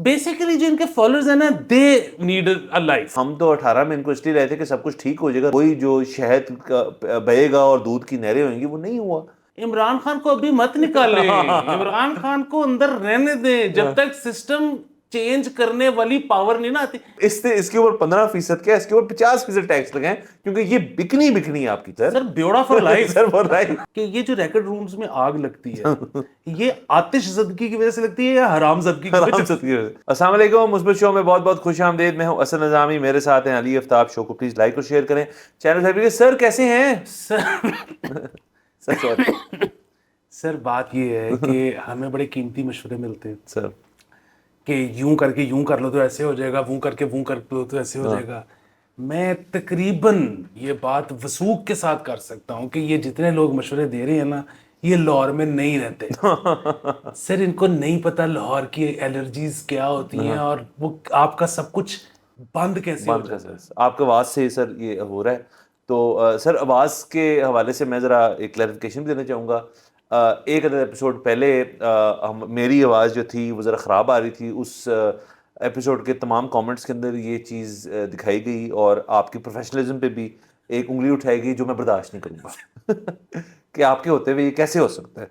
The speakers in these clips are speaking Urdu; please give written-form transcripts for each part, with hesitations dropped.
بیسیکلی جو ان کے فالوورز ہیں نا دے نیڈ اے لائف. ہم تو 18 میں ان کو اس لیے رہے تھے کہ سب کچھ ٹھیک ہو جائے گا, کوئی جو شہد بہے گا اور دودھ کی نہریں ہوئیں گی, وہ نہیں ہوا. عمران خان کو ابھی مت نکالیں, عمران خان کو اندر رہنے دیں جب تک سسٹم چینج کرنے والی پاور نہیں نا آتی. اس کے اوپر 15% کیا, اس کے اوپر 50% ٹیکس لگائیں, کیونکہ یہ بکنی ہے آپ کی. سر بیوڑا for life sir for life. کہ یہ جو ریکارڈ رومز میں آگ لگتی ہے یہ آتش زدگی کی وجہ سے لگتی ہے یا حرام زدگی کی وجہ سے؟ السلام علیکم, مثبت شو میں بہت بہت خوش آمدید. میں ہوں اسد نظامی, میرے ساتھ ہیں علی آفتاب. شو کو پلیز لائک اور شیئر کریں. Channel subscribe. سر کیسے ہیں سر بات یہ ہے کہ ہمیں بڑے قیمتی مشورے ملتے ہیں سر کہ یوں کر کے یوں کر لو تو ایسے ہو جائے گا, ووں کر کے ووں کر لو تو ایسے ہو جائے گا. میں تقریباً یہ بات وثوق کے ساتھ کر سکتا ہوں کہ یہ جتنے لوگ مشورے دے رہے ہیں نا یہ لاہور میں نہیں رہتے. سر ان کو نہیں پتا لاہور کی الرجیز کیا ہوتی ہیں اور وہ آپ کا سب کچھ بند کیسے ہو جاتا ہے. آپ کے آواز سے سر یہ ہو رہا ہے. تو سر آواز کے حوالے سے میں ذرا ایک کلیریفیکیشن دینا چاہوں گا. ایک ادھر ایپیسوڈ پہلے میری آواز جو تھی وہ ذرا خراب آ رہی تھی. اس ایپیسوڈ کے تمام کامنٹس کے اندر یہ چیز دکھائی گئی اور آپ کی پروفیشنلزم پہ بھی ایک انگلی اٹھائی گئی جو میں برداشت نہیں کروں گا کہ آپ کے ہوتے ہوئے یہ کیسے ہو سکتا ہے.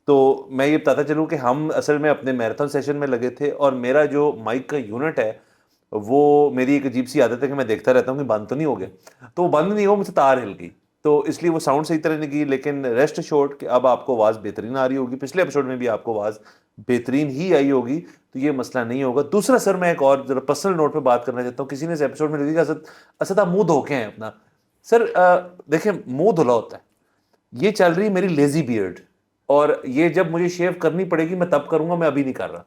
تو میں یہ بتاتا چلوں کہ ہم اصل میں اپنے میراتھن سیشن میں لگے تھے اور میرا جو مائک کا یونٹ ہے وہ میری ایک عجیب سی عادت ہے کہ میں دیکھتا رہتا ہوں کہ بند تو نہیں ہو گیا, تو وہ بند نہیں ہو, مجھ سے تار ہل گئی, تو اس لیے وہ ساؤنڈ صحیح طرح نہیں کی. لیکن ریسٹ ایشورڈ کہ اب آپ کو آواز بہترین آ رہی ہوگی. پچھلے ایپیسوڈ میں بھی آپ کو آواز بہترین ہی آئی ہوگی, تو یہ مسئلہ نہیں ہوگا. دوسرا سر میں ایک اور ذرا پرسنل نوٹ پہ بات کرنا چاہتا ہوں. کسی نے اس ایپیسوڈ میں لکھی کہ اسد آپ منہ دھو کے ہیں اپنا. سر دیکھیں منہ دھلا ہوتا ہے, یہ چل رہی میری لیزی بیئرڈ, اور یہ جب مجھے شیو کرنی پڑے گی میں تب کروں گا, میں ابھی نہیں کر رہا.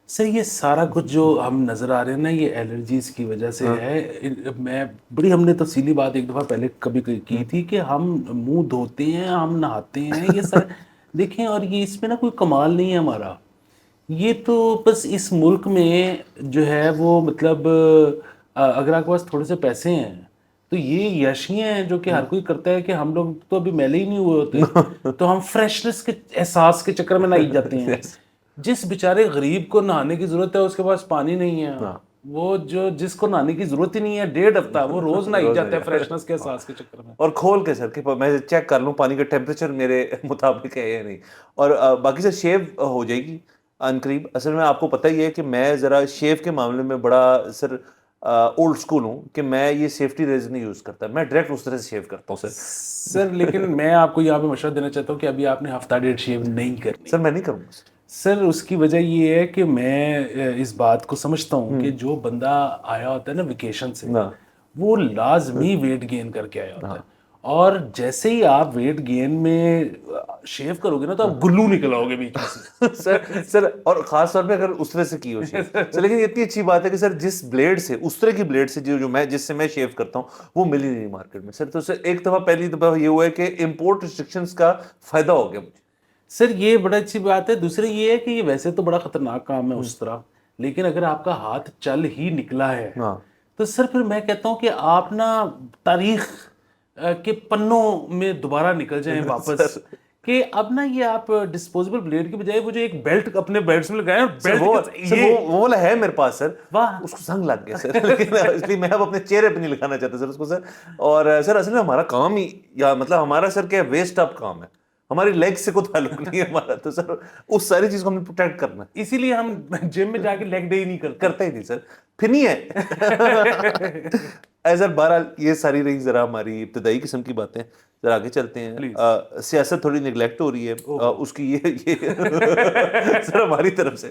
سر یہ سارا کچھ جو ہم نظر آ رہے ہیں نا یہ الرجیز کی وجہ سے ہے. میں بڑی ہم نے تفصیلی بات ایک دفعہ پہلے کبھی کی تھی کہ ہم منہ دھوتے ہیں, ہم نہاتے ہیں, یہ سر دیکھیں, اور یہ اس میں نا کوئی کمال نہیں ہے ہمارا. یہ تو بس اس ملک میں جو ہے وہ مطلب اگر آپ کے پاس تھوڑے سے پیسے ہیں تو یہ یشیاں ہیں جو کہ ہر کوئی کرتا ہے کہ ہم لوگ تو ابھی میلے ہی نہیں ہوئے ہوتے تو ہم فریشنس کے احساس کے چکر میں نہائی جاتے ہیں. جس بیچارے غریب کو نہانے کی ضرورت ہے اس کے پاس پانی نہیں ہے, وہ جس کو نہانے کی ضرورت ہی نہیں ہے 1.5 ہفتہ وہ روز نہائی جاتا ہے فریشنس کے احساس کے چکر میں. اور کھول کے سر کہ میں چیک کر لوں پانی کا ٹیمپریچر میرے مطابق ہے یا نہیں. اور باقی سر شیو ہو جائے گی ان قریب. اصل میں آپ کو پتہ ہی ہے کہ میں ذرا شیو کے معاملے میں بڑا سر اولڈ اسکول ہوں کہ میں یہ سیفٹی ریزر نہیں یوز کرتا, میں ڈائریکٹ اس طرح سے شیو کرتا ہوں سر. لیکن میں آپ کو یہاں پہ مشورہ دینا چاہتا ہوں کہ ابھی آپ نے ہفتہ 1.5 شیو نہیں کرنی. سر میں نہیں کروں گا سر اس کی وجہ یہ ہے کہ میں اس بات کو سمجھتا ہوں کہ جو بندہ آیا ہوتا ہے نا ویکیشن سے وہ لازمی ویٹ گین کر کے آیا ہوتا ہے, اور جیسے ہی آپ ویٹ گین میں شیو کرو گے نا تو آپ گلو نکل آؤ گے بیچ میں سے. سر اور خاص طور پہ اگر اس طرح سے کی ہو شیو. لیکن اتنی اچھی بات ہے کہ سر جس بلیڈ سے اس طرح کی بلیڈ سے جو میں جس سے میں شیو کرتا ہوں وہ ملی نہیں مارکیٹ میں سر. تو سر ایک دفعہ پہلی دفعہ یہ ہوا ہے کہ امپورٹ ریسٹرکشنز کا فائدہ ہو گیا مجھے. سر یہ بڑا اچھی بات ہے. دوسرے یہ ہے کہ یہ ویسے تو بڑا خطرناک کام ہے اس طرح, لیکن اگر آپ کا ہاتھ چل ہی نکلا ہے تو سر پھر میں کہتا ہوں کہ آپ نا تاریخ کے پنوں میں دوبارہ نکل جائیں واپس کہ اب نا یہ آپ ڈسپوزیبل بلیڈ کی بجائے وہ جو ایک بیلٹ اپنے بیلٹس میں لگائیں, وہ والا ہے میرے پاس سر, اس کو زنگ لگ گیا سر, لیکن اس لیے میں اب اپنے چہرے پہ نہیں لکھانا چاہتا سر اس کو سر. اور سر اصل میں ہمارا کام ہی یا مطلب ہمارا سر کیا ویسٹ اپ کام ہے, ہماری لیگ سے کوئی تعلق نہیں ہے ہمارا. تو سر اس ساری چیز کو ہم نے پروٹیکٹ کرنا ہے, اسی لیے ہم جم میں جا کے لیگ ڈے ہی نہیں کرتے ہی نہیں سر, پھر نہیں ہے. سر بہرحال یہ ساری رہی ذرا ہماری ابتدائی قسم کی باتیں. ذرا آگے چلتے ہیں. سیاست تھوڑی نگلیکٹ ہو رہی ہے, اس کی یہ سر ہماری طرف سے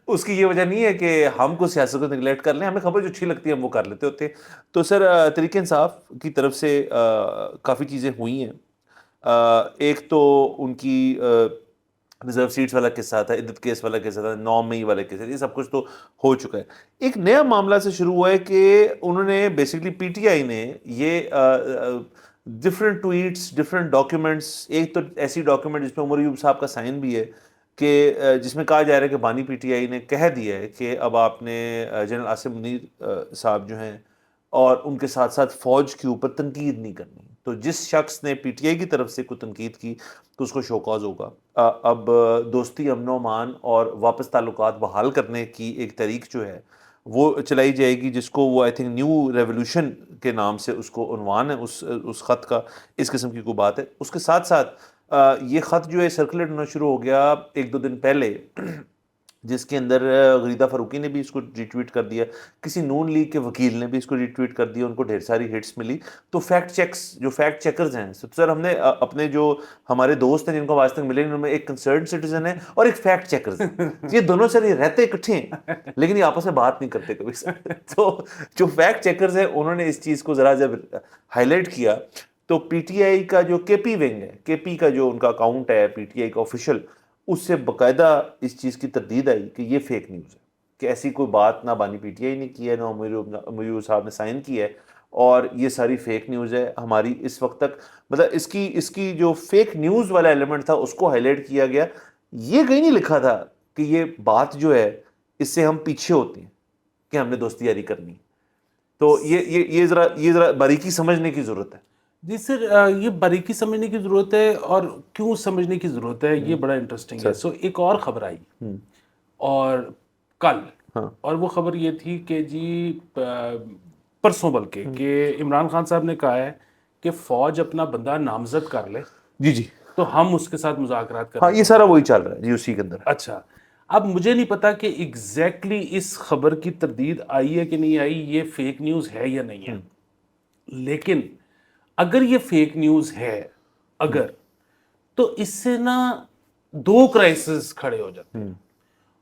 اس کی یہ وجہ نہیں ہے کہ ہم کو سیاست کو نگلیکٹ کر لیں, ہمیں خبر جو اچھی لگتی ہے ہم وہ کر لیتے ہوتے ہیں. تو سر تحریک انصاف کی طرف سے کافی چیزیں ہوئی ہیں. ایک تو ان کی ریزرو سیٹس والا قصہ تھا, عدت کیس والا قصہ تھا, 9 مئی والا قصہ, یہ سب کچھ تو ہو چکا ہے. ایک نیا معاملہ سے شروع ہوا ہے کہ انہوں نے بیسکلی پی ٹی آئی نے یہ ڈفرینٹ ٹویٹس, ڈفرینٹ ڈاکیومنٹس, ایک تو ایسی ڈاکیومنٹ جس میں عمر ایوب صاحب کا سائن بھی ہے کہ جس میں کہا جا رہا ہے کہ بانی پی ٹی آئی نے کہہ دیا ہے کہ اب آپ نے جنرل عاصم منیر صاحب جو ہیں اور ان کے ساتھ ساتھ فوج کے اوپر تنقید نہیں کرنی. تو جس شخص نے پی ٹی آئی کی طرف سے کوئی تنقید کی تو اس کو شو کاز ہوگا. اب دوستی، امن و امان اور واپس تعلقات بحال کرنے کی ایک تحریک جو ہے وہ چلائی جائے گی، جس کو وہ آئی تھنک نیو ریولیوشن کے نام سے اس کو عنوان ہے اس خط کا. اس قسم کی کوئی بات ہے. اس کے ساتھ ساتھ یہ خط جو ہے سرکولیٹ ہونا شروع ہو گیا 1-2 دن پہلے، جس کے اندر غریدہ فاروقی نے بھی اس کو ری ٹویٹ کر دیا، کسی نون لیگ کے وکیل نے بھی اس کو ری ٹویٹ کر دیا، ان کو ڈھیر ساری ہٹس ملی. تو فیکٹ چیکس جو فیکٹ چیکرز ہیں سر، ہم نے اپنے جو ہمارے دوست ہیں جن کو آج تک ملے ان میں ایک کنسرنڈ سٹیزن ہے اور ایک فیکٹ چیکرز ہیں. یہ دونوں سر یہ رہتے اکٹھے ہیں لیکن یہ آپس میں بات نہیں کرتے کبھی سر. تو جو فیکٹ چیکرز ہیں انہوں نے اس چیز کو ذرا جب ہائی لائٹ کیا تو پی ٹی آئی کا جو کے پی ونگ ہے، کے پی کا جو ان کا اکاؤنٹ ہے پی ٹی آئی کا آفیشیل، اس سے باقاعدہ اس چیز کی تردید آئی کہ یہ فیک نیوز ہے، کہ ایسی کوئی بات نہ بانی پی ٹی آئی نے کی ہے، نہ میور صاحب نے سائن کی ہے، اور یہ ساری فیک نیوز ہے ہماری. اس وقت تک مطلب اس کی جو فیک نیوز والا ایلیمنٹ تھا اس کو ہائی لائٹ کیا گیا. یہ کہیں نہیں لکھا تھا کہ یہ بات جو ہے اس سے ہم پیچھے ہوتے ہیں کہ ہم نے دوستی یاری کرنی. تو یہ ذرا باریکی سمجھنے کی ضرورت ہے. جی سر، یہ باریکی سمجھنے کی ضرورت ہے، اور کیوں سمجھنے کی ضرورت ہے یہ بڑا انٹرسٹنگ ہے. سو ایک اور خبر آئی اور کل، اور وہ خبر یہ تھی کہ جی پرسوں بلکہ کہ عمران خان صاحب نے کہا ہے کہ فوج اپنا بندہ نامزد کر لے جی تو ہم اس کے ساتھ مذاکرات کریں. ہاں یہ سارا وہی چل رہا ہے جی اسی کے اندر. اچھا، اب مجھے نہیں پتا کہ ایگزیکٹلی اس خبر کی تردید آئی ہے کہ نہیں آئی، یہ فیک نیوز ہے یا نہیں ہے. لیکن اگر یہ فیک نیوز ہے تو اس سے نا 2 کرائسس کھڑے ہو جاتے ہیں.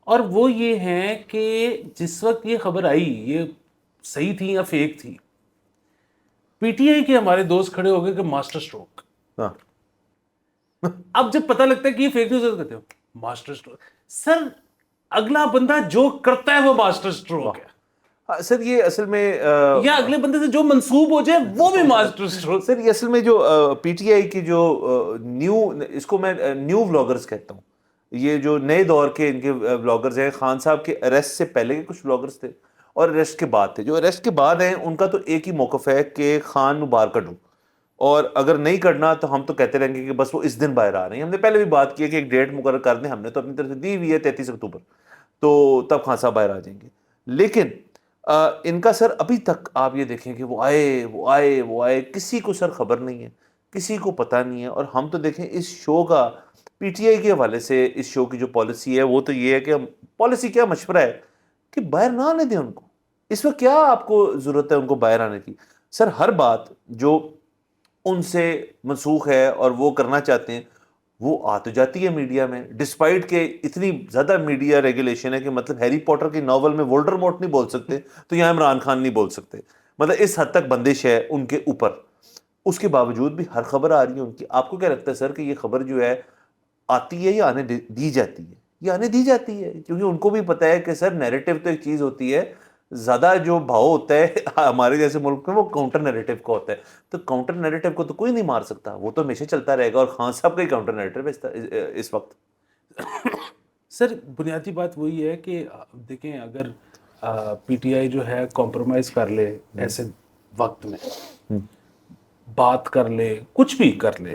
اور وہ یہ ہیں کہ جس وقت یہ خبر آئی یہ صحیح تھی یا فیک تھی، پی ٹی آئی کے ہمارے دوست کھڑے ہو گئے کہ ماسٹر اسٹروک. اب جب پتہ لگتا ہے کہ یہ فیک نیوز ہے تو کہتے ہو ماسٹر اسٹروک. سر اگلا بندہ جو کرتا ہے وہ ماسٹر اسٹروک ہے. سر یہ اصل میں یا اگلے بندے سے جو منسوب ہو جائے وہ بھی ماسٹر اسٹروک. سر یہ اصل میں جو پی ٹی آئی کی جو نیو، اس کو میں نیو ولاگرز کہتا ہوں، یہ جو نئے دور کے ان کے ولاگرز ہیں. خان صاحب کے اریسٹ سے پہلے کے کچھ ولاگرز تھے اور اریسٹ کے بعد تھے. جو اریسٹ کے بعد ہیں ان کا تو ایک ہی موقف ہے کہ خان باہر کڈو، اور اگر نہیں کرنا تو ہم تو کہتے رہیں گے کہ بس وہ اس دن باہر آ رہے ہیں. ہم نے پہلے بھی بات کی ہے کہ ایک ڈیٹ مقرر کر دیں، ہم نے تو اپنی طرف سے دی ہوئی ہے 33 اکتوبر، تو تب خان صاحب باہر آ جائیں گے. لیکن ان کا سر ابھی تک آپ یہ دیکھیں کہ وہ آئے کسی کو سر خبر نہیں ہے، کسی کو پتہ نہیں ہے. اور ہم تو دیکھیں اس شو کا پی ٹی آئی کے حوالے سے اس شو کی جو پالیسی ہے وہ تو یہ ہے کہ پالیسی کیا مشورہ ہے کہ باہر نہ آنے دیں ان کو. اس وقت کیا آپ کو ضرورت ہے ان کو باہر آنے کی؟ سر ہر بات جو ان سے منسوخ ہے اور وہ کرنا چاہتے ہیں وہ آ تو جاتی ہے میڈیا میں، ڈسپائٹ کہ اتنی زیادہ میڈیا ریگولیشن ہے کہ مطلب ہیری پوٹر کی ناول میں وولڈرمورٹ نہیں بول سکتے تو یہاں عمران خان نہیں بول سکتے. مطلب اس حد تک بندش ہے ان کے اوپر. اس کے باوجود بھی ہر خبر آ رہی ہے ان کی. آپ کو کیا لگتا ہے سر کہ یہ خبر جو ہے آتی ہے یا آنے دی جاتی ہے؟ یہ آنے دی جاتی ہے، کیونکہ ان کو بھی پتہ ہے کہ سر نیریٹو تو ایک چیز ہوتی ہے، زیادہ جو بھاؤ ہوتا ہے ہمارے جیسے ملک میں وہ کاؤنٹر نیریٹو کا ہوتا ہے. تو کاؤنٹر نیریٹو کو تو کوئی نہیں مار سکتا، وہ تو ہمیشہ چلتا رہے گا. اور خان صاحب کا ہی کاؤنٹر نیریٹو ہے اس وقت. سر بنیادی بات وہی ہے کہ دیکھیں اگر پی ٹی آئی جو ہے کمپرومائز کر لے ایسے وقت میں، بات کر لے، کچھ بھی کر لے،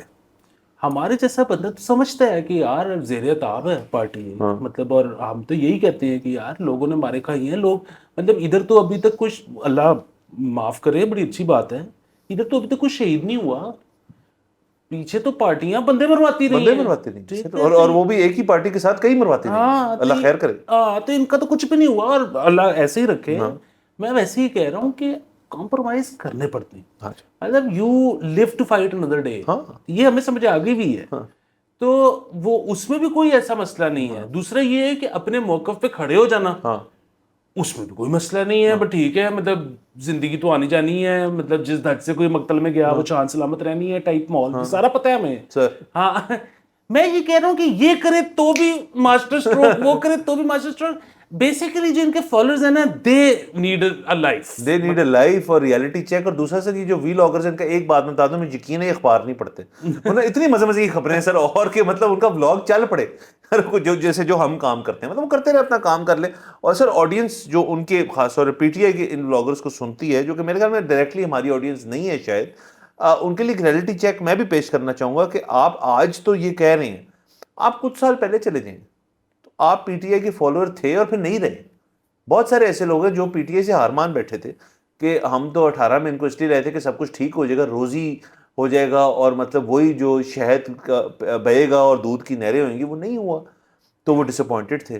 ہمارے جیسا بندہ تو سمجھتا ہے کہ یار زیر تاب ہے پارٹی، مطلب. اور ہم تو یہی کہتے ہیں کہ یار لوگوں نے مارے کھائی ہیں لوگ، مطلب ادھر تو ابھی تک کچھ، اللہ معاف کرے بڑی اچھی بات ہے، ادھر تو ابھی تک کچھ شہید نہیں ہوا. پیچھے تو پارٹیاں بندے مرواتی رہی ہیں، اور وہ بھی ایک ہی پارٹی کے ساتھ کئی مرواتی رہی ہیں. اللہ خیر کرے. تو ان کا تو کچھ بھی نہیں ہوا اور اللہ ایسے ہی رکھے. میں ویسے ہی کہہ رہا ہوں کہ کمپرومائز کرنے پڑتے ہیں. مطلب you live to fight another day, یہ ہمیں سمجھ آ گئی بھی ہے. تو وہ اس میں بھی کوئی ایسا مسئلہ نہیں ہے. دوسرا یہ ہے کہ اپنے موقف پہ کھڑے ہو جانا، اس میں بھی کوئی مسئلہ نہیں ہے. بٹ ٹھیک ہے، مطلب زندگی تو آنی جانی ہے، مطلب جس دھڑ سے کوئی مقتل میں گیا وہ چاند سلامت رہنی ہے ٹائپ ماحول سارا پتہ ہے ہمیں. ہاں میں یہ کہہ رہا ہوں کہ یہ کرے تو بھی ماسٹر اسٹروک، وہ کرے تو بھی ماسٹر اسٹروک. بیسیکلی جو ان کے فالوورز ہیں نا، دے نیڈ اے لائف اور ریئلٹی چیک. اور دوسرا سر یہ جو وی لاگرز ہیں ان کا ایک بات میں بتا دوں، میں یقین ہے اخبار نہیں پڑھتے، مطلب اتنی مزے مزے کی خبریں ہیں سر، اور کہ مطلب ان کا ولاگ چل پڑے جیسے جو ہم کام کرتے ہیں، مطلب وہ کرتے رہے اپنا کام کر لیں. اور سر آڈینس جو ان کے خاص طور پہ پی ٹی آئی کے ان ولاگرز کو سنتی ہے، جو کہ میرے خیال میں ڈائریکٹلی ہماری آڈینس نہیں ہے شاید، ان کے لیے ایک ریئلٹی چیک میں بھی پیش کرنا چاہوں گا کہ آپ آج تو یہ کہہ رہے ہیں, آپ کچھ سال پہلے چلے جائیں تو آپ پی ٹی آئی کے فالوور تھے اور پھر نہیں رہے. بہت سارے ایسے لوگ ہیں جو پی ٹی آئی سے ہار مان بیٹھے تھے کہ ہم تو 18 میں ان کو اس لیے رہے تھے کہ سب کچھ ٹھیک ہو جائے گا, روزی ہو جائے گا, اور مطلب وہی جو شہد بہے گا اور دودھ کی نہریں ہوئیں گی, وہ نہیں ہوا تو وہ ڈس اپوائنٹڈ تھے.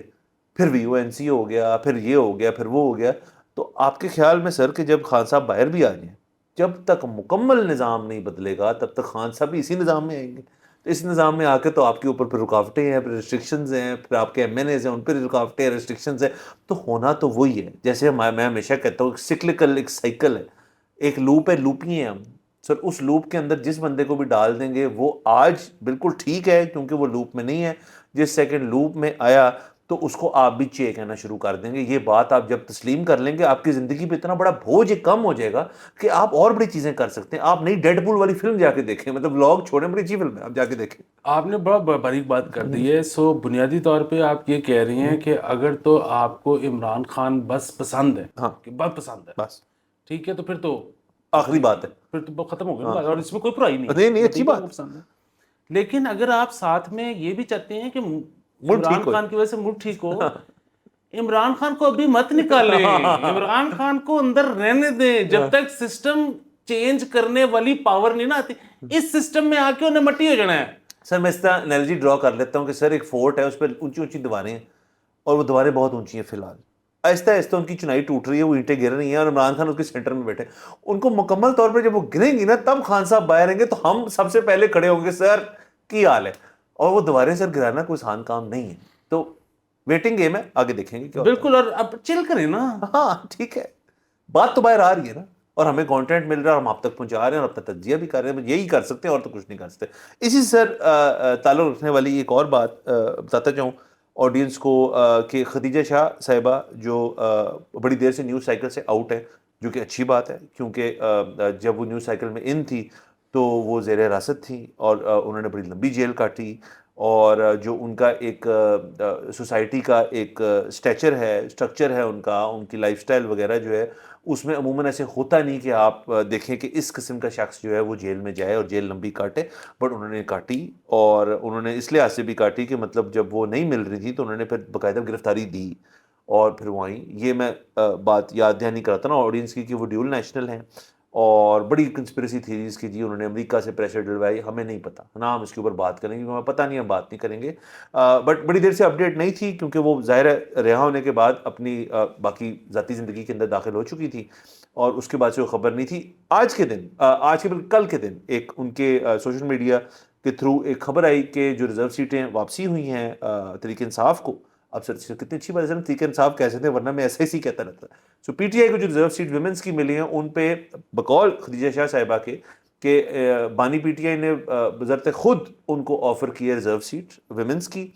پھر وی او این سی ہو گیا, پھر یہ ہو گیا, پھر وہ ہو گیا. تو آپ کے خیال میں سر کہ جب خان صاحب باہر بھی آ جائیں, جب تک مکمل نظام نہیں بدلے گا تب تک خان صاحب بھی اسی نظام میں آئیں گے. تو اس نظام میں آ کے تو آپ کے اوپر پھر رکاوٹیں ہیں, پھر ریسٹرکشنز ہیں, پھر آپ کے ایم این ایز ہیں ان پہ رکاوٹیں, ریسٹرکشنز ہیں. تو ہونا تو وہی ہے, جیسے میں ہمیشہ کہتا ہوں سکلکل ایک سائیکل ہے, ایک لوپ ہے, لوپی ہیں ہم سر. اس لوپ کے اندر جس بندے کو بھی ڈال دیں گے وہ آج بالکل ٹھیک ہے کیونکہ وہ لوپ میں نہیں ہے. جس سیکنڈ لوپ میں آیا تو اس کو آپ بھی چے کہنا شروع کر دیں گے. یہ بات آپ جب تسلیم کر لیں گے, آپ کی زندگی پہ اتنا بڑا بوجھ کم ہو جائے گا کہ آپ اور بڑی چیزیں کر سکتے ہیں. آپ نئی ڈیڈ پول والی فلم جا کے دیکھیں, مطلب ولاگ چھوڑیں, بڑی اچھی فلم ہے, آپ جا کے دیکھیں. آپ نے بڑا باریک بات کر دی ہے. سو بنیادی طور پہ آپ یہ کہہ رہی ہیں کہ اگر تو آپ کو عمران خان بس پسند ہے, ہاں کہ بس پسند ہے, بس ٹھیک ہے, تو پھر تو آخری بات ہے, پھر تو ختم ہو گیا نا, اور اس میں کوئی برائی نہیں نہیں ہے, اچھی ٹھیک ہے, بات وہ پسند ہے. لیکن اگر آپ ساتھ میں یہ بھی چاہتے ہیں کہ ملک عمران ٹھیک خان کی وجہ سے ملک ٹھیک ہو, ہو. عمران خان کو ابھی مت نکالیں, عمران خان کو اندر رہنے دیں جب تک سسٹم چینج کرنے والی پاور نہیں نہ آتی. اس سسٹم میں آ کے انہیں مٹی ہو جانا ہے. سر میں اس طرح انالوجی ڈرا کر لیتا ہوں کہ سر ایک فورٹ ہے, اس پہ اونچی اونچی دیواریں ہیں, اور وہ دیواریں بہت اونچی ہیں فی الحال, آہستہ آہستہ ان کی چنائی ٹوٹ رہی ہے, وہ اینٹیں گر رہی ہیں, اور عمران خان اس کے سینٹر میں بیٹھے. ان کو مکمل طور پر جب وہ گریں گی نا تب خان صاحب باہر آئیں گے تو ہم سب سے پہلے کھڑے ہوں گے, سر کی حال ہے. اور وہ دیواریں سر گرانا کوئی آسان کام نہیں ہے. تو ویٹنگ گیم ہے, آگے دیکھیں گے کیا ہوتا ہے. بالکل, اور اب چل کریں نا. ہاں ٹھیک ہے, بات تو باہر آ رہی ہے نا, اور ہمیں کانٹینٹ مل رہا ہے, اور ہم آپ تک پہنچا رہے ہیں, اور اپنا تجزیہ بھی کر رہے ہیں. یہی کر سکتے ہیں اور تو کچھ نہیں کر سکتے. اسی سر تعلق رکھنے والی ایک اور بات بتاتا جاؤں آڈینس کو, کہ خدیجہ شاہ صاحبہ جو بڑی دیر سے نیوز سائیکل سے آؤٹ ہے, جو کہ اچھی بات ہے, کیونکہ جب وہ نیوز سائیکل میں ان تھی تو وہ زیر حراست تھی, اور انہوں نے بڑی لمبی جیل کاٹی. اور جو ان کا ایک سوسائٹی کا ایک اسٹیچر ہے, اسٹرکچر ہے ان کا, ان کی لائف سٹائل وغیرہ جو ہے, اس میں عموماً ایسے ہوتا نہیں کہ آپ دیکھیں کہ اس قسم کا شخص جو ہے وہ جیل میں جائے اور جیل لمبی کاٹے. بٹ انہوں نے کاٹی, اور انہوں نے اس لحاظ سے بھی کاٹی کہ مطلب جب وہ نہیں مل رہی تھی تو انہوں نے پھر باقاعدہ گرفتاری دی, اور پھر وہ آئیں. یہ میں بات یاد دہانی کراتا نا آڈینس کی کہ وہ ڈیول نیشنل ہیں, اور بڑی کنسپریسی تھیریز کی جی انہوں نے امریکہ سے پریشر ڈلوائی. ہمیں نہیں پتا نا, ہم اس کے اوپر بات کریں گے کیونکہ ہمیں پتہ نہیں, ہم بات نہیں کریں گے. بٹ بڑی دیر سے اپڈیٹ نہیں تھی کیونکہ وہ ظاہر ہے رہا ہونے کے بعد اپنی باقی ذاتی زندگی کے اندر داخل ہو چکی تھی, اور اس کے بعد سے وہ خبر نہیں تھی. آج کے دن, آج کے بلکہ کل کے دن, ایک ان کے سوشل میڈیا کے تھرو ایک خبر آئی کہ جو ریزرو سیٹیں واپسی ہوئی ہیں تحریک انصاف کو. اب سر کتنی اچھی بات ہے, تحریک انصاف کہہ سکتے ہیں, ورنہ میں ایسا ہی کہتا رہتا. سو پی ٹی آئی کو جو ریزرو سیٹ ویمنس کی ملی ہیں ان پہ بقول خدیجہ شاہ صاحبہ کے کہ بانی پی ٹی آئی نے بذات خود ان کو آفر کیا ریزرو سیٹ ویمنس کی,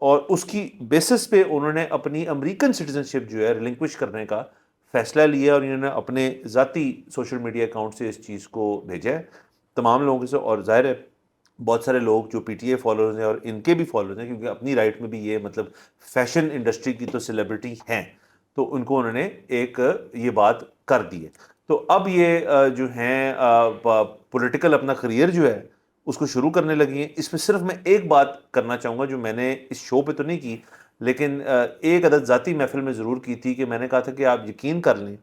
اور اس کی بیسس پہ انہوں نے اپنی امریکن سٹیزن شپ جو ہے ریلنکوش کرنے کا فیصلہ لیا, اور انہوں نے اپنے ذاتی سوشل میڈیا اکاؤنٹ سے اس چیز کو بھیجا ہے تمام لوگوں سے. اور ظاہر ہے بہت سارے لوگ جو پی ٹی اے فالوورز ہیں, اور ان کے بھی فالوورز ہیں کیونکہ اپنی رائٹ میں بھی یہ مطلب فیشن انڈسٹری کی تو سیلیبریٹی ہیں, تو ان کو انہوں نے ایک یہ بات کر دی ہے. تو اب یہ جو ہیں پولیٹیکل اپنا کریئر جو ہے اس کو شروع کرنے لگی ہیں. اس میں صرف میں ایک بات کرنا چاہوں گا جو میں نے اس شو پہ تو نہیں کی, لیکن ایک عدد ذاتی محفل میں ضرور کی تھی, کہ میں نے کہا تھا کہ آپ یقین کر لیں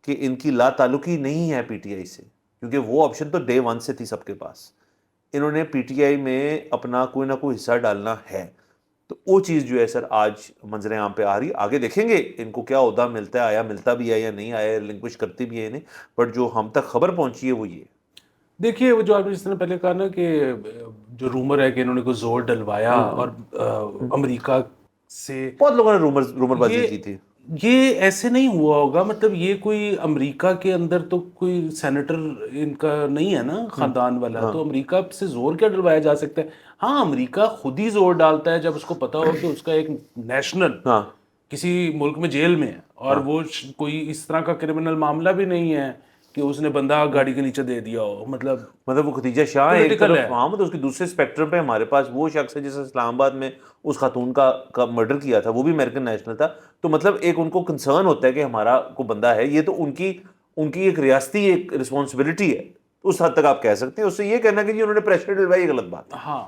کہ ان کی لا تعلقی نہیں ہے پی ٹی آئی سے, کیونکہ وہ آپشن تو ڈے ون سے تھی سب کے پاس. انہوں نے پی ٹی آئی میں اپنا کوئی نہ کوئی حصہ ڈالنا ہے, تو وہ چیز جو ہے سر آج منظر عام پہ آ رہی. آگے دیکھیں گے ان کو کیا عہدہ ملتا ہے, آیا ملتا بھی ہے یا نہیں آیا, لنکوش کرتی بھی ہے انہیں, بٹ جو ہم تک خبر پہنچی ہے وہ یہ. دیکھیے وہ جو آپ نے جس طرح پہلے کہا نا کہ جو رومر ہے کہ انہوں نے کوئی زور ڈلوایا اور امریکہ سے, بہت لوگوں نے رومر بازی کی تھی. یہ ایسے نہیں ہوا ہوگا. مطلب یہ کوئی امریکہ کے اندر تو کوئی سینیٹر ان کا نہیں ہے نا خاندان والا, تو امریکہ سے زور کیا ڈلوایا جا سکتا ہے. ہاں امریکہ خود ہی زور ڈالتا ہے جب اس کو پتا ہو کہ اس کا ایک نیشنل کسی ملک میں جیل میں ہے, اور وہ کوئی اس طرح کا کرمنل معاملہ بھی نہیں ہے کہ اس نے بندہ گاڑی کے نیچے دے دیا ہو. مطلب وہ خدیجہ شاہ ایک طرف محمد, اس کے دوسرے اسپیکٹرم پہ ہمارے پاس وہ شخص ہے جس نے اسلام آباد میں اس خاتون کا مرڈر کیا تھا, وہ بھی امریکن نیشنل تھا. تو مطلب ایک ان کو کنسرن ہوتا ہے کہ ہمارا کو بندہ ہے, یہ تو ان کی ایک ریاستی ایک رسپانسبلٹی ہے. اس حد تک آپ کہہ سکتے ہیں. اس سے یہ کہنا کہ جی انہوں نے پریشر ڈلوایا یہ غلط بات ہے. ہاں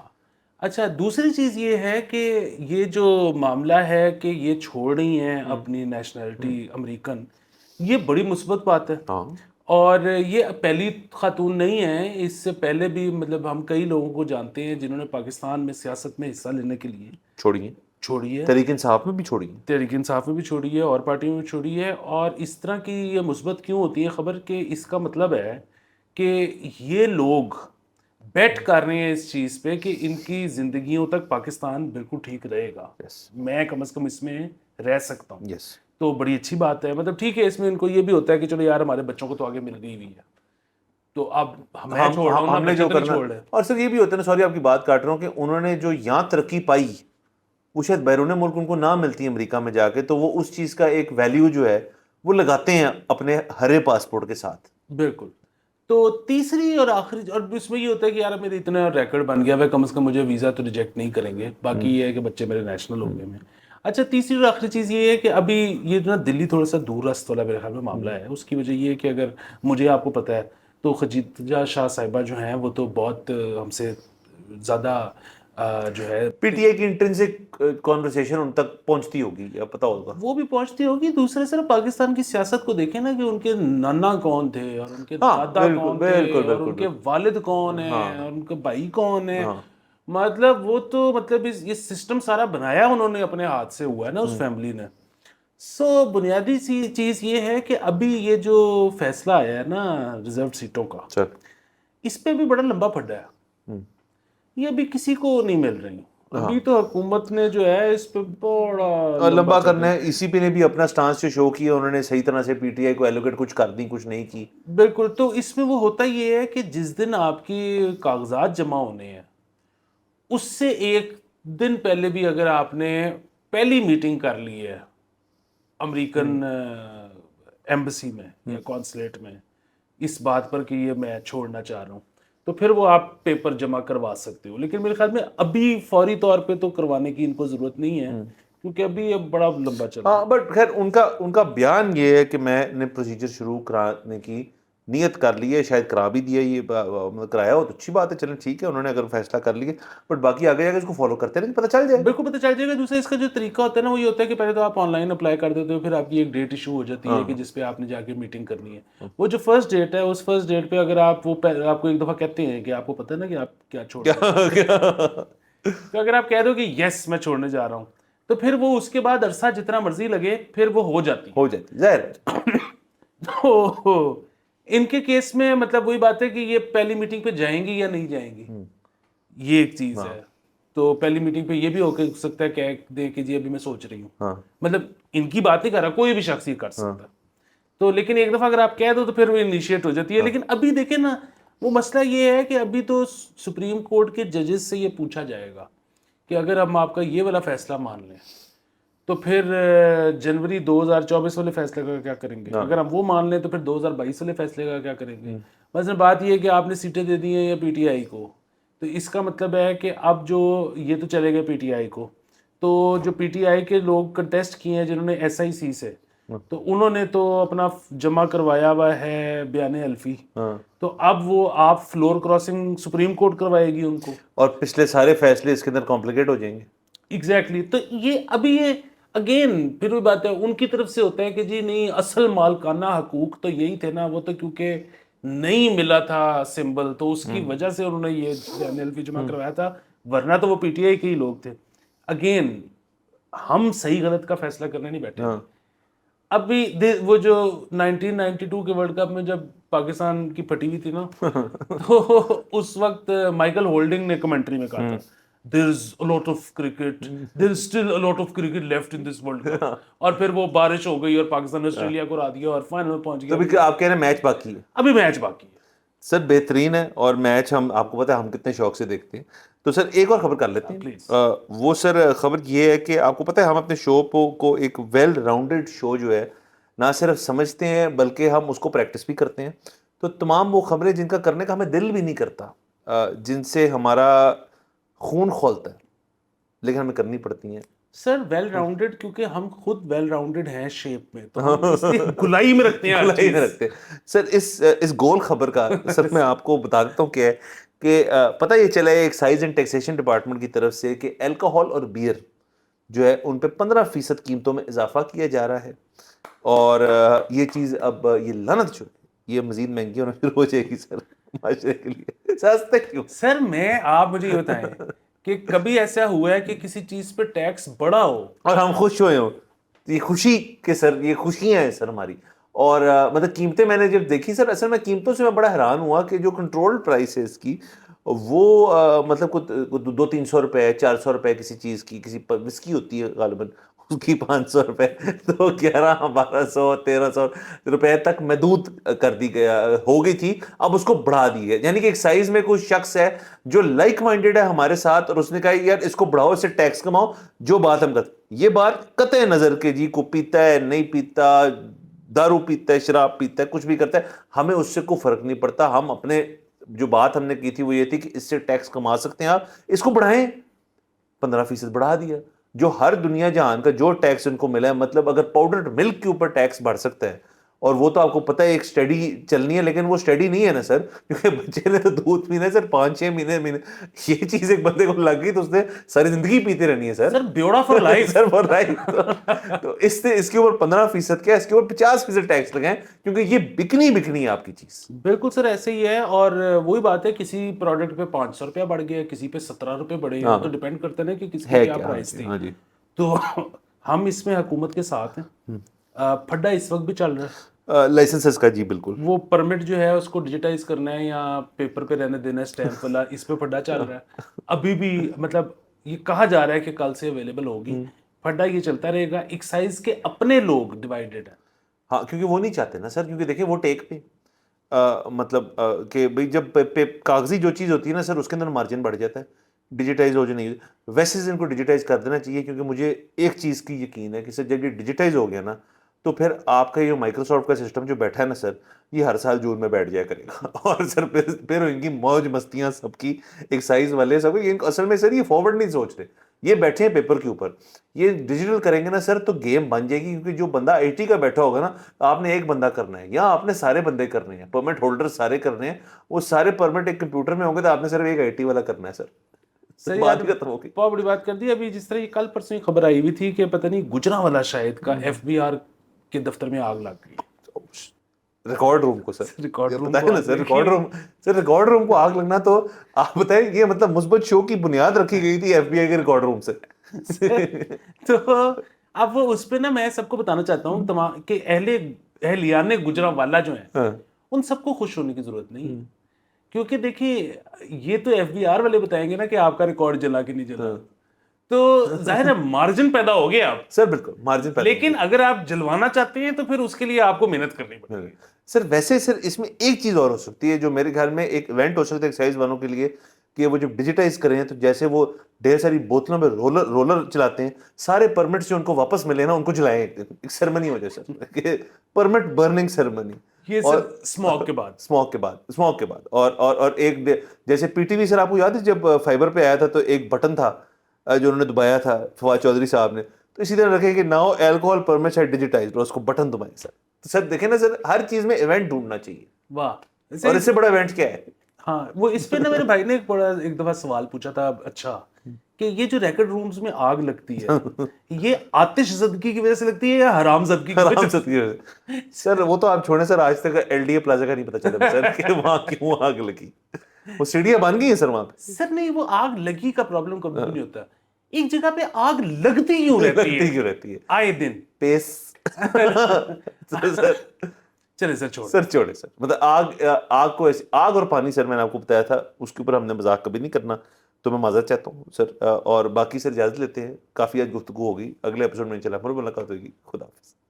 اچھا دوسری چیز یہ ہے کہ یہ جو معاملہ ہے کہ یہ چھوڑ رہی ہیں اپنی نیشنلٹی امریکن، یہ بڑی مثبت بات ہے. ہاں اور یہ پہلی خاتون نہیں ہیں، اس سے پہلے بھی مطلب ہم کئی لوگوں کو جانتے ہیں جنہوں نے پاکستان میں سیاست میں حصہ لینے کے لیے چھوڑیے، چھوڑی ہے. تحریک انصاف میں بھی چھوڑیے. تحریک انصاف میں بھی چھوڑی ہے اور پارٹیوں میں چھوڑی ہے. اور اس طرح کی یہ مثبت کیوں ہوتی ہے خبر کہ اس کا مطلب ہے کہ یہ لوگ بیٹ کر رہے ہیں اس چیز پہ کہ ان کی زندگیوں تک پاکستان بالکل ٹھیک رہے گا، میں کم از کم اس میں رہ سکتا ہوں. یس تو بڑی اچھی بات ہے. مطلب ٹھیک ہے اس میں ان کو یہ بھی ہوتا ہے کہ چلو یار ہمارے بچوں کو تو آگے مل گئی ہوئی ہے، تو اب میں چھوڑ رہا ہوں نا، ہم نے بچے جو تو نہیں کرنا. چھوڑ رہے. اور سر یہ بھی ہوتا ہے نا، سوری آپ کی بات کاٹ رہا ہوں، کہ انہوں نے جو یہاں ترقی پائی وہ شاید بیرون ملک ان کو نہ ملتی امریکہ میں جا کے، تو وہ اس چیز کا ایک ویلیو جو ہے وہ لگاتے ہیں اپنے ہرے پاسپورٹ کے ساتھ. بالکل. تو تیسری اور آخری، اور اس میں یہ ہوتا ہے کہ یار میرے اتنا ریکارڈ بن گیا ہے، کم از کم مجھے ویزا تو ریجیکٹ نہیں کریں گے، باقی یہ ہے کہ بچے میرے نیشنل ہو گئے ہیں. اچھا تیسری اور آخری چیز یہ ہے کہ ابھی یہ جو نا دلی تھوڑا سا دور رست والا میرے خیال میں معاملہ ہے. اس کی وجہ یہ ہے کہ اگر مجھے آپ کو پتہ ہے تو خدیجہ شاہ صاحبہ جو ہیں وہ تو بہت ہم سے زیادہ جو ہے پی ٹی آئی کی انٹرنسک کانورسیشن ان تک پہنچتی ہوگی یا پتہ ہوگا. وہ بھی پہنچتی ہوگی. دوسرے صرف پاکستان کی سیاست کو دیکھیں نا کہ ان کے نانا کون تھے اور ان کے دادا کون تھے اور ان کے والد کون ہیں اور ان کے بھائی کون ہیں. مطلب وہ تو مطلب یہ سسٹم سارا بنایا انہوں نے اپنے ہاتھ سے ہوا ہے نا اس فیملی نے. سو بنیادی سی چیز یہ ہے کہ ابھی یہ جو فیصلہ آیا ہے نا ریزرو سیٹوں کا، اس پہ بھی بڑا لمبا پھڈا ہے. یہ ابھی کسی کو نہیں مل رہی. ابھی تو حکومت نے جو ہے اس پہ بڑا لمبا کرنا ہے. اسی پہ نے بھی اپنا سٹانس جو شو کیا، انہوں نے صحیح طرح سے پی ٹی آئی کو ایلوکیٹ کچھ کر دی، کچھ نہیں کی. بالکل. تو اس میں وہ ہوتا یہ ہے کہ جس دن آپ کی کاغذات جمع ہونے ہیں اس سے ایک دن پہلے بھی اگر آپ نے پہلی میٹنگ کر لی ہے امریکن ایمبسی میں یا کونسلیٹ میں اس بات پر کہ یہ میں چھوڑنا چاہ رہا ہوں، تو پھر وہ آپ پیپر جمع کروا سکتے ہو. لیکن میرے خیال میں ابھی فوری طور پہ تو کروانے کی ان کو ضرورت نہیں ہے کیونکہ ابھی اب بڑا لمبا چل رہا ہے. ہاں بٹ خیر ان کا بیان یہ ہے کہ میں نے پروسیجر شروع کرانے کی نیت کر لی ہے، شاید کرا بھی دیا. یہ کرایا ہو تو اچھی بات ہے، چلیں ٹھیک ہے، انہوں نے اگر فیصلہ کر لیا. بٹ باقی آگے جا کے اس کو فالو کرتے رہیں، پتہ چل جائے. بالکل پتہ چل جائے گا. دوسرا اس کا جو طریقہ ہوتا ہے نا وہ یہ ہوتا ہے کہ پہلے تو آپ آن لائن اپلائی کر دیتے ہو، پھر آپ کی ایک ڈیٹ ایشو ہو جاتی ہے کہ جس پہ آپ نے جا کے میٹنگ کرنی ہے. وہ جو فرسٹ ڈیٹ ہے اس فرسٹ ڈیٹ پہ اگر آپ آپ کو ایک دفعہ کہتے ہیں کہ آپ کو پتہ ہے نا کہ آپ کیا چھوڑ رہے ہیں، تو اگر آپ کہہ دو کہ یس میں چھوڑنے جا رہا ہوں تو پھر وہ اس کے بعد عرصہ جتنا مرضی لگے پھر وہ ہو جاتی ظاہر ہے. تو ان کے کیس میں مطلب وہی بات ہے کہ یہ پہلی میٹنگ پہ جائیں گی یا نہیں جائیں گی، یہ ایک چیز ہے. تو پہلی میٹنگ پہ یہ بھی ہو سکتا ہے کہہ دے کہ جی ابھی میں سوچ رہی ہوں. مطلب ان کی بات نہیں کر رہا، کوئی بھی شخص یہ کر سکتا ہے. تو لیکن ایک دفعہ اگر آپ کہہ دو تو پھر وہ انیشیٹ ہو جاتی ہے. لیکن ابھی دیکھیں نا وہ مسئلہ یہ ہے کہ ابھی تو سپریم کورٹ کے ججز سے یہ پوچھا جائے گا کہ اگر ہم آپ کا یہ والا فیصلہ مان لیں تو پھر جنوری 2024 والے فیصلے کا کیا کریں گے. اگر ہم وہ مان لیں تو پھر 2022 والے فیصلے کا کیا کریں گے. مثلا بات یہ ہے کہ آپ نے سیٹیں دے دی ہیں یا پی ٹی آئی کو، تو اس کا مطلب ہے کہ اب جو یہ تو چلے گئے پی ٹی آئی کو، تو جو پی ٹی آئی کے لوگ کنٹیسٹ کیے ہیں جنہوں نے ایس آئی سی سے، تو انہوں نے تو اپنا جمع کروایا ہوا ہے بیان حلفی. تو اب وہ آپ فلور کراسنگ سپریم کورٹ کروائے گی ان کو، اور پچھلے سارے فیصلے اس کے اندر کمپلیکیٹ ہو جائیں گے. ایگزیکٹلی. تو یہ ابھی یہ اگین پھر وہ بات ہے ان کی طرف سے ہوتا ہے کہ جی نہیں اصل مالکانہ حقوق تو یہی تھے نا، وہ تو کیونکہ نہیں ملا تھا سمبل تو اس کی وجہ سے انہوں نے یہ بیان حلفی جمع کروایا تھا، ورنہ تو وہ پی ٹی آئی کے ہی لوگ تھے. اگین ہم صحیح غلط کا فیصلہ کرنے نہیں بیٹھے. ابھی وہ جو 1992 کے ورلڈ کپ میں جب پاکستان کی پھٹی ہوئی تھی نا تو اس وقت مائیکل ہولڈنگ نے کمنٹری میں کہا تھا there is a lot of cricket, there is still a lot of cricket left in this world cup. اور پھر وہ بارش ہو گئی اور پاکستان نے آسٹریلیا کو ہرا دیا اور فائنل میں پہنچ گیا. تو آپ کہہ رہے ہیں میچ باقی ہے؟ ابھی میچ باقی ہے سر. بہترین ہے اور میچ ہم آپ کو پتہ ہے ہم کتنے شوق سے دیکھتے ہیں. تو سر ایک اور خبر کر لیتے ہیں. وہ سر خبر یہ ہے کہ آپ کو پتہ ہے ہم اپنے شو کو ایک ویل راؤنڈڈ شو جو ہے نہ صرف سمجھتے ہیں بلکہ ہم اس کو پریکٹس بھی کرتے ہیں. تو تمام وہ خبریں جن کا کرنے کا ہمیں دل بھی نہیں کرتا، جن سے ہمارا خون کھولتا ہے لیکن ہمیں کرنی پڑتی ہیں، سر ویل راؤنڈیڈ کیونکہ ہم خود ویل راؤنڈیڈ ہیں شیپ میں, تو ہم اس لیے گلائی میں رکھتے ہیں ہر نہیں چیز. رکھتے سر. اس گول خبر کا سر میں آپ کو بتا دیتا ہوں کیا ہے کہ پتہ یہ چلا ہے ایکسائز اینڈ ٹیکسیشن ڈپارٹمنٹ کی طرف سے کہ الکوہول اور بیئر جو ہے ان پہ 15% قیمتوں میں اضافہ کیا جا رہا ہے, اور یہ چیز اب یہ لعنت جو یہ مزید مہنگی ہونا شروع ہو جائے گی سر معاشرے کے لیے. سستے کیوں سر آپ مجھے یہ بتائیں کہ کبھی ایسا ہوا ہے کہ کسی چیز پہ ٹیکس بڑا ہو اور ہم خوش ہوئے ہوں؟ یہ خوشی کہ سر یہ خوشیاں ہیں سر ہماری. اور مطلب قیمتیں میں نے جب دیکھی سر, اصل میں قیمتوں سے میں بڑا حیران ہوا کہ جو کنٹرول پرائس ہے اس کی وہ مطلب 200-300 روپے 400 روپے کسی چیز کی, کسی وسکی ہوتی ہے غالباً اس کی 500 روپے, تو 1100-1200-1300 روپے تک محدود کر دی گیا ہو گئی تھی. اب اس کو بڑھا دی ہے, یعنی کہ ایک سائز میں کوئی شخص ہے جو لائک مائنڈیڈ ہے ہمارے ساتھ, اور اس نے کہا یار اس کو بڑھاؤ, اس سے ٹیکس کماؤ, جو بات ہم کرتے. یہ بات قطع نظر کے جی کو پیتا ہے نہیں پیتا, دارو پیتا ہے شراب پیتا ہے کچھ بھی کرتا ہے, ہمیں اس سے کوئی فرق نہیں پڑتا. ہم اپنے جو بات ہم نے کی تھی وہ یہ تھی کہ اس سے ٹیکس کما سکتے ہیں آپ, اس کو بڑھائیں. 15% بڑھا دیا. جو ہر دنیا جہان کا جو ٹیکس ان کو ملا ہے, مطلب اگر پاؤڈرڈ ملک کے اوپر ٹیکس بڑھ سکتا ہے, اور وہ تو آپ کو پتہ ہے ایک اسٹڈی چلنی ہے, لیکن وہ اسٹڈی نہیں ہے نا سر, کیونکہ بچے نے تو دودھ پینا ہے سر 5-6 مہینے. یہ چیز ایک بندے کو لگ گئی تو اس نے ساری زندگی پیتے رہنی ہے سر. سر بیوڑا for life. Sir for life. تو اس سے اس کے اوپر 15% کیا, اس کے اوپر 50% ٹیکس لگائیں, کیونکہ یہ بکنی ہے آپ کی چیز. بالکل سر ایسے ہی ہے. اور وہی بات ہے, کسی پروڈکٹ پہ 500 روپیہ بڑھ گیا, کسی پہ 17 روپے بڑھے ہیں, تو ڈیپینڈ کرتا ہے نا کہ کس کی کیا پرائس تھی. تو ہم اس میں حکومت کے ساتھ ہیں. پھڈا اس وقت بھی چل رہا ہے لائسنسز کا, جی بالکل. وہ پرمٹ جو ہے اس کو ڈیجیٹائز کرنا ہے یا پیپر پہ رہنے دینا ہے اسٹیمپ والا, اس پہ پھڈا چل رہا ہے ابھی بھی. مطلب یہ کہا جا رہا ہے کہ کل سے اویلیبل ہوگی پھڈا, یہ چلتا رہے گا. ایکسائز کے اپنے لوگ ڈیوائیڈڈ ہیں. ہاں کیونکہ وہ نہیں چاہتے نا سر, کیونکہ دیکھیں وہ ٹیک پہ مطلب کہ بھئی جب کاغذی جو چیز ہوتی ہے نا سر, اس کے اندر مارجن بڑھ جاتا ہے. ڈیجیٹائز ہو جو نہیں, ویسے ان کو ڈیجیٹائز کر دینا چاہیے, کیونکہ مجھے ایک چیز کی یقین ہے کہ سر جب یہ ڈیجیٹائز ہو گیا نا, تو پھر آپ کا یہ مائکروسافٹ کا سسٹم جو بیٹھا ہے نا سر, یہ ہر سال جون میں بیٹھ جایا کرے گا. اور سر پھر ان کی موج مستیاں سب کی, ایکسائز والے سب کی, اصل میں سر یہ فارورڈ نہیں سوچ رہے, یہ بیٹھے ہیں پیپر کے اوپر. یہ ڈیجیٹل کریں گے نا سر تو گیم بن جائے گی, کیونکہ جو بندہ آئی ٹی کا بیٹھا ہوگا نا, آپ نے ایک بندہ کرنا ہے یا آپ نے سارے بندے کرنے ہیں, پرمٹ ہولڈر سارے کرنے ہیں, وہ سارے پرمٹ ایک کمپیوٹر میں ہوں گے, تو آپ نے صرف ایک آئی ٹی والا کرنا ہے سر. سر بات یار ختم ہوگی. بہت بڑی بات کر دی. ابھی جس طرح یہ کل پرسوں خبر آئی ہوئی تھی کہ پتہ نہیں گجرانوالہ شاید کا ایف بی آر کے دفتر میں آگ لگ گئی. ریکارڈ روم کو سر, ریکارڈ روم بتائیں نا سر, ریکارڈ روم کو آگ لگنا, تو آپ بتائیں یہ مطلب مثبت شو کی بنیاد رکھی گئی تھی ایف بی آئی کے ریکارڈ روم سے. تو اب وہ اس پہ نا میں سب کو بتانا چاہتا ہوں تمام کہ اہلیان گجرانوالہ جو ہیں ان سب کو خوش ہونے کی ضرورت نہیں ہے, کیونکہ دیکھیے یہ تو ایف بی آر والے بتائیں گے نا کہ آپ کا ریکارڈ جلا کہ نہیں جلا, تو ظاہر ہے مارجن پیدا ہو گیا آپ سر. بالکل مارجن پیدا, لیکن اگر آپ جلوانا چاہتے ہیں تو پھر اس کے لیے آپ کو محنت کرنی پڑے گی. سر ویسے سر اس میں ایک چیز اور ہو سکتی ہے جو میرے خیال میں ایک ایونٹ ہو سکتا ہے ایکسائز والوں کے لیے, کہ وہ جب ڈیجیٹائز کریں تو جیسے وہ ڈھیر ساری بوتلوں میں رولر چلاتے ہیں, سارے پرمٹس جو ان کو واپس ملے نا ان کو جلائیں, ایک سیرمنی ہو جائے سر, کہ پرمٹ برننگ سیرمنی. یہ سر اسموک کے بعد اور ایک جیسے پی ٹی وی سر, آپ کو یاد ہے جب فائبر پہ آیا تھا تو ایک بٹن تھا جو انہوں نے دبایا تھا فواد چودھری صاحب نے, تو اسی طرح رکھے کہ now alcohol permits are digitised, اور اس کو بٹن دبائیں سر. تو سر دیکھیں نا سر, ہر چیز میں ایونٹ ڈھونڈنا چاہیے. واہ, اور اس سے بڑا ایونٹ کیا ہے؟ ہاں وہ اس پہ نا میرے بھائی نے ایک دفعہ سوال پوچھا تھا, اچھا کہ یہ جو ریکارڈ رومز میں آگ لگتی ہے یہ آتش زدگی کی وجہ سے لگتی ہے یا حرام زدگی کی وجہ سے؟ سر وہ تو آپ چھوڑیں سر, آج تک ایل ڈی اے پلازا کا نہیں پتا چلا سر کہ وہاں کیوں آگ لگی. وہ سیڑھیاں بن گئی ہیں سر وہاں پہ. سر نہیں, وہ آگ لگی کا پرابلم کبھی بھی نہیں ہوتا, ایک جگہ پہ آگ لگتی کیوں رہتی ہے آئے دن پیس. چلے سر چھوڑے سر, مطلب آگ کو ایسے, آگ اور پانی سر میں نے آپ کو بتایا تھا, اس کے اوپر ہم نے مذاق کبھی نہیں کرنا, تو میں معذرت چاہتا ہوں سر. اور باقی سر اجازت لیتے ہیں, کافی آج گفتگو ہوگی, اگلے ایپیسوڈ میں انشاءاللہ پھر ملاقات ہوگی. خدا حافظ.